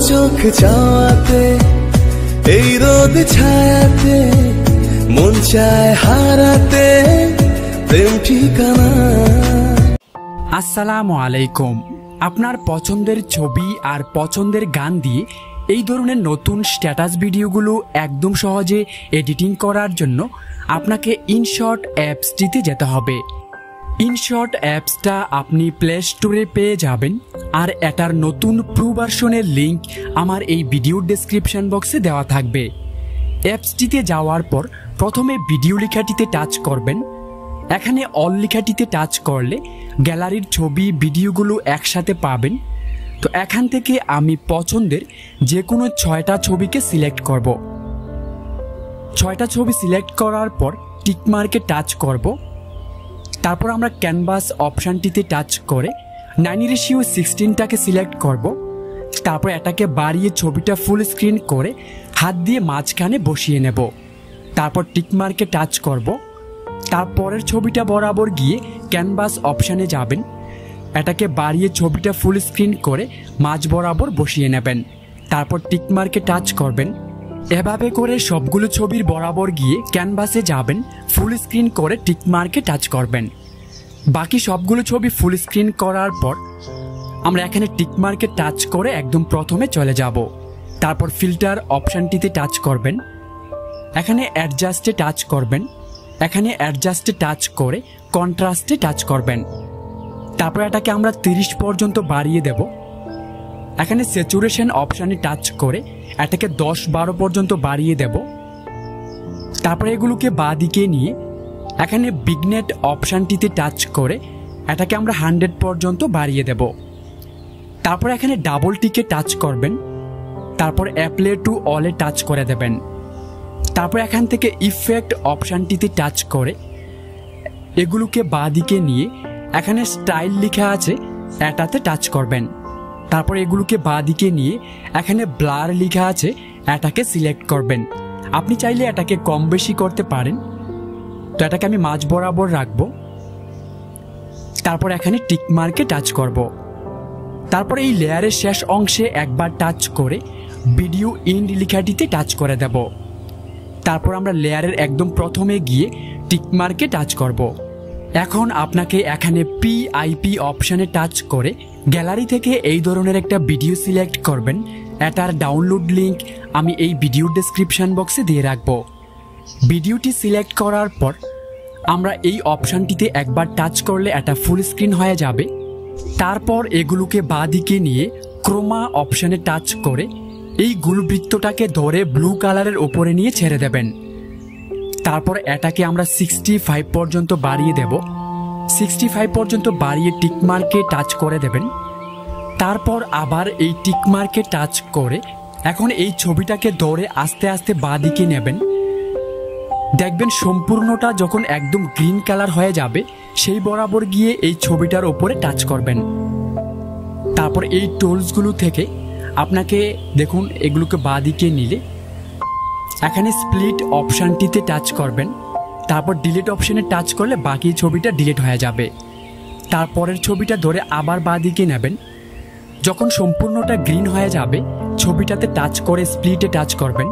চোখ চাওয়াতে এই রোদ ছায়াতে মন চায় হারাতে প্রেম ঠিকানা। আসসালামু আলাইকুম। আপনার পছন্দের ছবি আর পছন্দের গান দিয়ে এই ধরনের নতুন স্ট্যাটাস ভিডিওগুলো একদম সহজে এডিটিং করার জন্য আপনাকে ইনশট অ্যাপসটিতে যেতে হবে। ইনশট অ্যাপসটা আপনি প্লে স্টোরে পেয়ে যাবেন, আর এটার নতুন প্রো ভার্সনের লিঙ্ক আমার এই ভিডিওর ডেসক্রিপশন বক্সে দেওয়া থাকবে। অ্যাপসটিতে যাওয়ার পর প্রথমে ভিডিও লেখাটিতে টাচ করবেন। এখানে অল লেখাটিতে টাচ করলে গ্যালারির ছবি ভিডিওগুলো একসাথে পাবেন। তো এখান থেকে আমি পছন্দের যে কোনো 6টা ছবিকে সিলেক্ট করব। 6টা ছবি সিলেক্ট করার পর টিকমার্কে টাচ করব। তারপর আমরা ক্যানভাস অপশানটিতে টাচ করে 9:16টাকে সিলেক্ট করব। তারপর এটাকে বাড়িয়ে ছবিটা ফুল স্ক্রিন করে হাত দিয়ে মাঝখানে বসিয়ে নেব। তারপর টিকমার্কে টাচ করব। তারপরের ছবিটা বরাবর গিয়ে ক্যানভাস অপশানে যাবেন। এটাকে বাড়িয়ে ছবিটা ফুল স্ক্রিন করে মাঝ বরাবর বসিয়ে নেবেন। তারপর টিকমার্কে টাচ করবেন। এভাবে করে সবগুলো ছবির বরাবর গিয়ে ক্যানভাসে যাবেন, ফুল স্ক্রিন করে টিকমার্কে টাচ করবেন। বাকি সবগুলো ছবি ফুল স্ক্রিন করার পর আমরা এখানে টিকমার্কে টাচ করে একদম প্রথমে চলে যাব। তারপর ফিল্টার অপশানটিতে টাচ করবেন। এখানে অ্যাডজাস্টে টাচ করবেন। এখানে অ্যাডজাস্টে টাচ করে কন্ট্রাস্টে টাচ করবেন। তারপর এটাকে আমরা 30 পর্যন্ত বাড়িয়ে দেব। এখানে স্যাচুরেশন অপশানে টাচ করে এটাকে 10-12 পর্যন্ত বাড়িয়ে দেব। তারপরে এগুলোকে বাঁ দিকে নিয়ে এখানে বিগনেট অপশানটিতে টাচ করে এটাকে আমরা 100 পর্যন্ত বাড়িয়ে দেব। তারপর এখানে ডাবল টিকে টাচ করবেন। তারপর অ্যাপ্লাই টু অলে টাচ করে দেবেন। তারপর এখান থেকে ইফেক্ট অপশানটিতে টাচ করে এগুলোকে বাঁ দিকে নিয়ে এখানে স্টাইল লেখা আছে এটাতে টাচ করবেন। তারপর এগুলোকে বাঁ দিকে নিয়ে এখানে ব্লার লেখা আছে এটাকে সিলেক্ট করবেন। আপনি চাইলে এটাকে কম বেশি করতে পারেন। তো এটাকে আমি মাঝ বরাবর রাখবো। তারপর এখানে টিকমার্কে টাচ করব। তারপর এই লেয়ারের শেষ অংশে একবার টাচ করে ভিডিও ইন্ড লেখাটিতে টাচ করে দেব। তারপর আমরা লেয়ারের একদম প্রথমে গিয়ে টিকমার্কে টাচ করব। এখন আপনাকে এখানে পিআইপি অপশানে টাচ করে গ্যালারি থেকে এই ধরনের একটা ভিডিও সিলেক্ট করবেন। এটার ডাউনলোড লিঙ্ক আমি এই ভিডিওর ডেসক্রিপশন বক্সে দিয়ে রাখবো। ভিডিওটি সিলেক্ট করার পর আমরা এই অপশানটিতে একবার টাচ করলে এটা ফুল স্ক্রিন হয়ে যাবে। তারপর এগুলোকে বাঁ দিকে নিয়ে ক্রোমা অপশানে টাচ করে এই গুলবৃত্তটাকে ধরে ব্লু কালারের ওপরে নিয়ে ছেড়ে দেবেন। তারপর এটাকে আমরা 65 পর্যন্ত বাড়িয়ে দেব। 65 পর্যন্ত বাড়িয়ে টিকমার্কে টাচ করে দেবেন। তারপর আবার এই টিকমার্কে টাচ করে এখন এই ছবিটাকে ধরে আস্তে আস্তে বাঁ দিকে নেবেন। দেখবেন সম্পূর্ণটা যখন একদম গ্রিন কালার হয়ে যাবে সেই বরাবর গিয়ে এই ছবিটার ওপরে টাচ করবেন। তারপর এই টুলসগুলো থেকে আপনাকে দেখুন এগুলোকে বাঁ দিকে নিলে এখানে স্প্লিট অপশানটিতে টাচ করবেন। তারপর ডিলিট অপশানে টাচ করলে বাকি ছবিটা ডিলিট হয়ে যাবে। তারপরের ছবিটা ধরে আবার বাঁ দিকে নেবেন। যখন সম্পূর্ণটা গ্রিন হয়ে যাবে ছবিটাতে টাচ করে স্প্লিটে টাচ করবেন।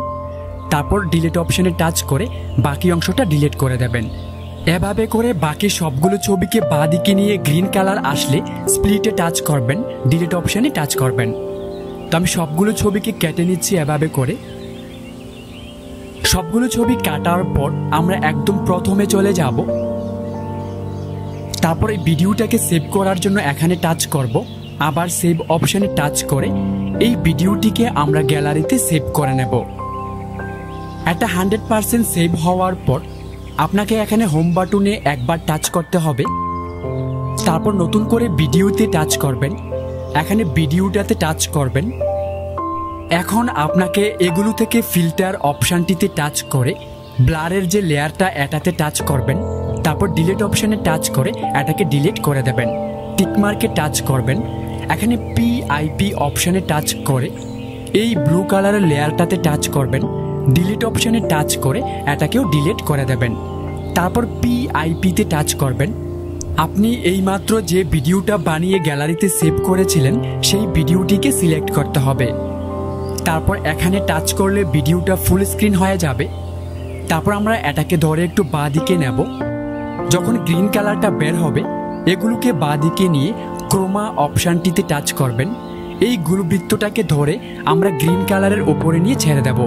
তারপর ডিলিট অপশানে টাচ করে বাকি অংশটা ডিলিট করে দেবেন। এভাবে করে বাকি সবগুলো ছবিকে বাঁ দিকে নিয়ে গ্রিন কালার আসলে স্প্লিটে টাচ করবেন, ডিলিট অপশানে টাচ করবেন। তো আমি সবগুলো ছবিকে কেটে নিচ্ছি। এভাবে করে সবগুলো ছবি কাটার পর আমরা একদম প্রথমে চলে যাব। তারপর এই ভিডিওটাকে সেভ করার জন্য এখানে টাচ করব। আবার সেভ অপশানে টাচ করে এই ভিডিওটিকে আমরা গ্যালারিতে সেভ করে নেব। এটা 100% সেভ হওয়ার পর আপনাকে এখানে হোম বাটনে একবার টাচ করতে হবে। তারপর নতুন করে ভিডিওতে টাচ করবেন। এখানে ভিডিওটাতে টাচ করবেন। এখন আপনাকে এগুলো থেকে ফিল্টার অপশানটিতে টাচ করে ব্লারের যে লেয়ারটা এটাতে টাচ করবেন। তারপর ডিলিট অপশানে টাচ করে এটাকে ডিলিট করে দেবেন। টিকমার্কে টাচ করবেন। এখানে পিআইপি অপশানে টাচ করে এই ব্লু কালারের লেয়ারটাতে টাচ করবেন। ডিলিট অপশানে টাচ করে এটাকেও ডিলিট করে দেবেন। তারপর পিআইপিতে টাচ করবেন। আপনি এইমাত্র যে ভিডিওটা বানিয়ে গ্যালারিতে সেভ করেছিলেন সেই ভিডিওটিকে সিলেক্ট করতে হবে। তারপর এখানে টাচ করলে ভিডিওটা ফুল স্ক্রিন হয়ে যাবে। তারপর আমরা এটাকে ধরে একটু বাঁ দিকে নেব। যখন গ্রিন কালারটা বের হবে এগুলোকে বাঁ দিকে নিয়ে ক্রোমা অপশানটিতে টাচ করবেন। এই গুরুবৃত্তটাকে ধরে আমরা গ্রিন কালারের ওপরে নিয়ে ছেড়ে দেব।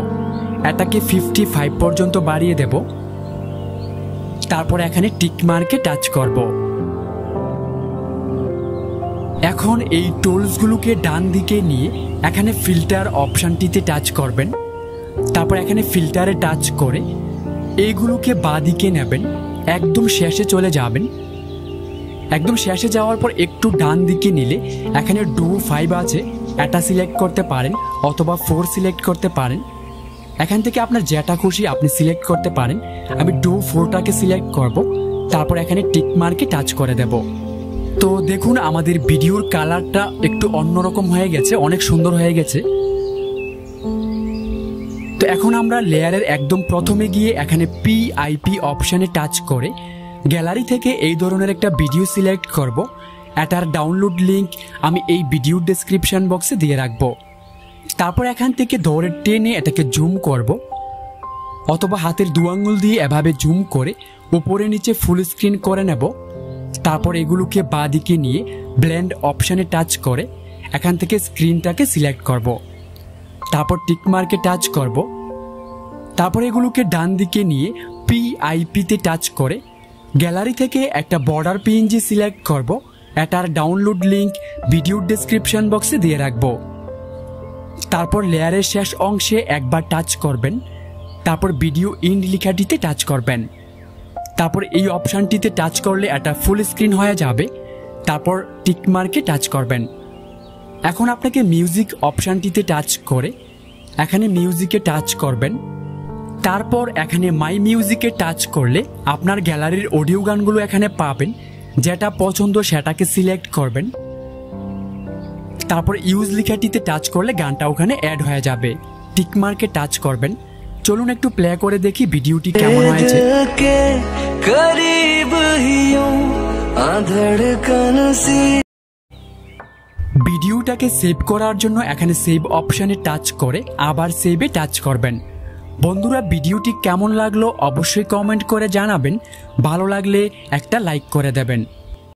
এটাকে 55 পর্যন্ত বাড়িয়ে দেব। তারপর এখানে টিক মার্কে টাচ করব। এখন এই টুলসগুলোকে ডান দিকে নিয়ে এখানে ফিল্টার অপশানটিতে টাচ করবেন। তারপর এখানে ফিল্টারে টাচ করে এইগুলোকে বাঁ দিকে নেবেন, একদম শেষে চলে যাবেন। একদম শেষে যাওয়ার পর একটু ডান দিকে নিলে এখানে ডু 5 আছে, এটা সিলেক্ট করতে পারেন অথবা 4 সিলেক্ট করতে পারেন। এখান থেকে আপনার যেটা খুশি আপনি সিলেক্ট করতে পারেন। আমি ডু 4টাকে সিলেক্ট করব। তারপর এখানে টিক মার্কে টাচ করে দেব। তো দেখুন আমাদের ভিডিওর কালারটা একটু অন্যরকম হয়ে গেছে, অনেক সুন্দর হয়ে গেছে। তো এখন আমরা লেয়ারের একদম প্রথমে গিয়ে এখানে পিআইপি অপশানে টাচ করে গ্যালারি থেকে এই ধরনের একটা ভিডিও সিলেক্ট করব। এটার ডাউনলোড লিঙ্ক আমি এই ভিডিও ডেসক্রিপশন বক্সে দিয়ে রাখবো। তারপর এখান থেকে ধরে টেনে এটাকে জুম করব, অথবা হাতের 2 আঙ্গুল দিয়ে এভাবে জুম করে উপরে নিচে ফুল স্ক্রিন করে নেব। তারপর এগুলোকে বাঁ দিকে নিয়ে ব্লেন্ড অপশানে টাচ করে এখান থেকে স্ক্রিনটাকে সিলেক্ট করব। তারপর টিক মার্কে টাচ করব। তারপর এগুলোকে ডান দিকে নিয়ে পিআইপিতে টাচ করে গ্যালারি থেকে একটা বর্ডার পিএনজি সিলেক্ট করব। এটার ডাউনলোড লিঙ্ক ভিডিও ডেসক্রিপশন বক্সে দিয়ে রাখব। তারপর লেয়ারের শেষ অংশে একবার টাচ করবেন। তারপর ভিডিও ইন্ড লেখাটিতে টাচ করবেন। তারপর এই অপশানটিতে টাচ করলে এটা ফুল স্ক্রিন হয়ে যাবে। তারপর টিক মার্কে টাচ করবেন। এখন আপনাকে মিউজিক অপশানটিতে টাচ করে এখানে মিউজিকে টাচ করবেন। তারপর এখানে মাই মিউজিকে টাচ করলে আপনার গ্যালারির অডিও গানগুলো এখানে পাবেন। যেটা পছন্দ সেটাকে সিলেক্ট করবেন। তারপর ইউজ লেখাটিতে টাচ করলে গানটা ওখানে অ্যাড হয়ে যাবে। টিক মার্কে টাচ করবেন। চলুন একটু প্লে করে দেখি ভিডিওটি কেমন হয়েছে। ভিডিওটাকে সেভ করার জন্য এখানে সেভ অপশানে টাচ করে আবার সেভে টাচ করবেন। বন্ধুরা ভিডিওটি কেমন লাগলো অবশ্যই কমেন্ট করে জানাবেন। ভালো লাগলে একটা লাইক করে দেবেন।